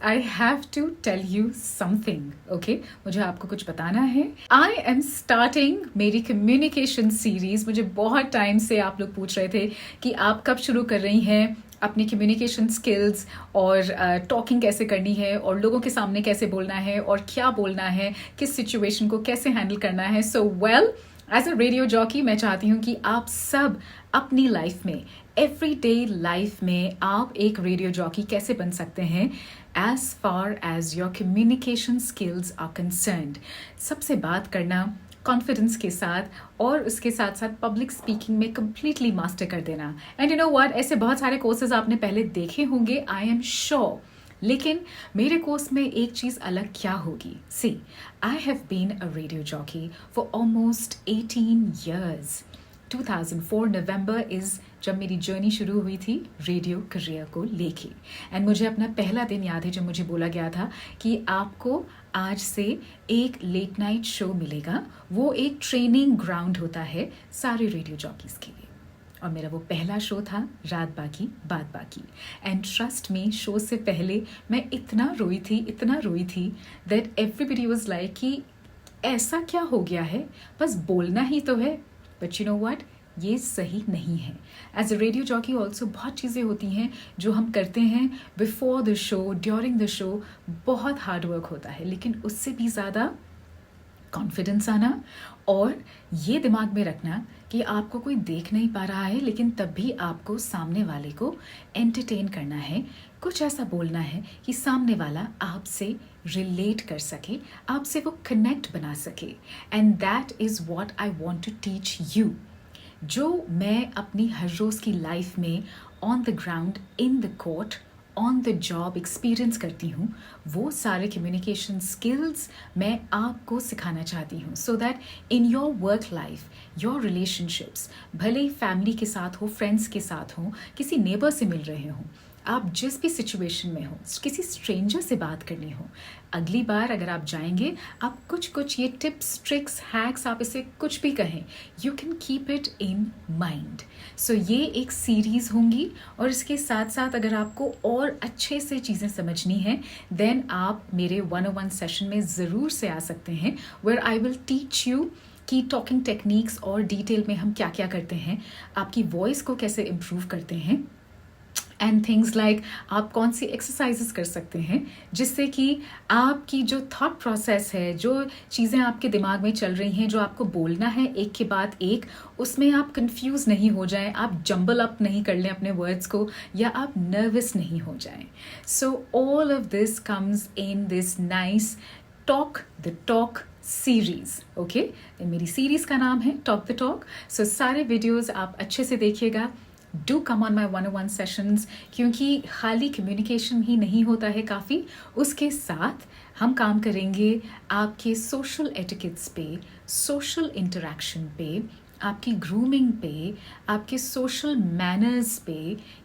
I have to tell you something, okay? मुझे आपको कुछ बताना है. आई एम स्टार्टिंग मेरी कम्युनिकेशन सीरीज. मुझे बहुत टाइम से आप लोग पूछ रहे थे कि आप कब शुरू कर रही हैं अपनी कम्युनिकेशन स्किल्स और टॉकिंग कैसे करनी है और लोगों के सामने कैसे बोलना है और क्या बोलना है, किस सिचुएशन को कैसे हैंडल करना है. So well, as a radio jockey मैं चाहती हूँ कि आप सब अपनी लाइफ में, एवरीडे लाइफ में आप एक रेडियो जॉकी कैसे बन सकते हैं as far as your communication skills are concerned. सबसे बात करना कॉन्फिडेंस के साथ और उसके साथ साथ पब्लिक स्पीकिंग में कंप्लीटली मास्टर कर देना. एंड यू नो व्हाट, ऐसे बहुत सारे कोर्सेज आपने पहले देखे होंगे, आई एम श्योर. लेकिन मेरे कोर्स में एक चीज़ अलग क्या होगी. See, I have been a radio jockey for almost 18 years. 2004 नवंबर इज़ जब मेरी जर्नी शुरू हुई थी रेडियो करियर को लेके. एंड मुझे अपना पहला दिन याद है जब मुझे बोला गया था कि आपको आज से एक लेट नाइट शो मिलेगा. वो एक ट्रेनिंग ग्राउंड होता है सारे रेडियो जॉकीज़ के लिए. और मेरा वो पहला शो था रात बाकी बात बाकी. एंड ट्रस्ट मी, शो से पहले मैं इतना रोई थी दैट एवरीबडी वाज लाइक कि ऐसा क्या हो गया है, बस बोलना ही तो है. बट यू नो व्हाट, ये सही नहीं है. As a radio jockey also बहुत चीज़ें होती हैं जो हम करते हैं before the show, during the show. बहुत हार्ड वर्क होता है, लेकिन उससे भी ज़्यादा कॉन्फिडेंस आना और ये दिमाग में रखना कि आपको कोई देख नहीं पा रहा है, लेकिन तब भी आपको सामने वाले को एंटरटेन करना है. कुछ ऐसा बोलना है कि सामने वाला आपसे रिलेट कर सके, आपसे वो कनेक्ट बना सके. And that is what I want to teach you. जो मैं अपनी हर रोज़ की लाइफ में on the ground, in the court, on the job experience करती हूँ, वो सारे कम्युनिकेशन स्किल्स मैं आपको सिखाना चाहती हूँ. So that in your work life, your relationships, भले ही फैमिली के साथ हो, फ्रेंड्स के साथ हो, किसी नेबर से मिल रहे हों, आप जिस भी सिचुएशन में हो, किसी स्ट्रेंजर से बात करनी हो, अगली बार अगर आप जाएंगे, आप कुछ ये टिप्स, ट्रिक्स, हैक्स, आप इसे कुछ भी कहें, you can keep it in mind. So ये एक सीरीज़ होंगी और इसके साथ साथ अगर आपको और अच्छे से चीज़ें समझनी हैं, देन आप मेरे 101 सेशन में ज़रूर से आ सकते हैं, where I will teach you कि टॉकिंग टेक्निक्स और डिटेल में हम क्या क्या करते हैं, आपकी वॉइस को कैसे इम्प्रूव करते हैं, एंड थिंग्स लाइक आप कौन सी एक्सरसाइजेस कर सकते हैं जिससे कि आपकी जो थॉट प्रोसेस है, जो चीज़ें आपके दिमाग में चल रही हैं, जो आपको बोलना है एक के बाद एक, उसमें आप कंफ्यूज नहीं हो जाएं, आप जंबल अप नहीं कर लें अपने वर्ड्स को, या आप नर्वस नहीं हो जाएं. So all of this comes in this nice talk the talk series. Okay, मेरी सीरीज का नाम है टॉक द टॉक. सो सारे वीडियोज आप अच्छे से देखिएगा. Do come on my 101 sessions, क्योंकि खाली कम्युनिकेशन ही नहीं होता है काफ़ी, उसके साथ हम काम करेंगे आपके सोशल एटिकेट्स पे, सोशल इंटरेक्शन पे, आपकी ग्रूमिंग पे, आपके सोशल मैनर्स पे.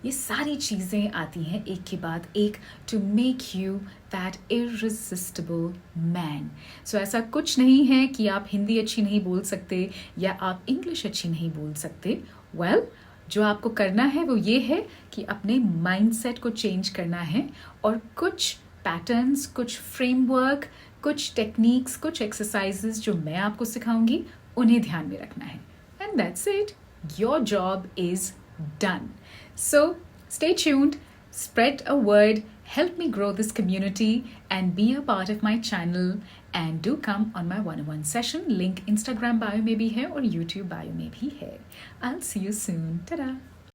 ये सारी चीज़ें आती हैं एक के बाद एक to make you that irresistible man. So ऐसा कुछ नहीं है कि आप हिंदी अच्छी नहीं बोल सकते या आप इंग्लिश अच्छी नहीं बोल सकते. वेल, जो आपको करना है वो ये है कि अपने माइंडसेट को चेंज करना है और कुछ पैटर्न्स, कुछ फ्रेमवर्क, कुछ टेक्निक्स, कुछ एक्सरसाइजेस जो मैं आपको सिखाऊंगी, उन्हें ध्यान में रखना है. And that's it. Your job is done. So stay tuned, spread a word, help me grow this community and be a part of my channel, and do come on my 101 session. Link Instagram bio में भी है और YouTube bio में भी है. I'll see you soon. Ta-da!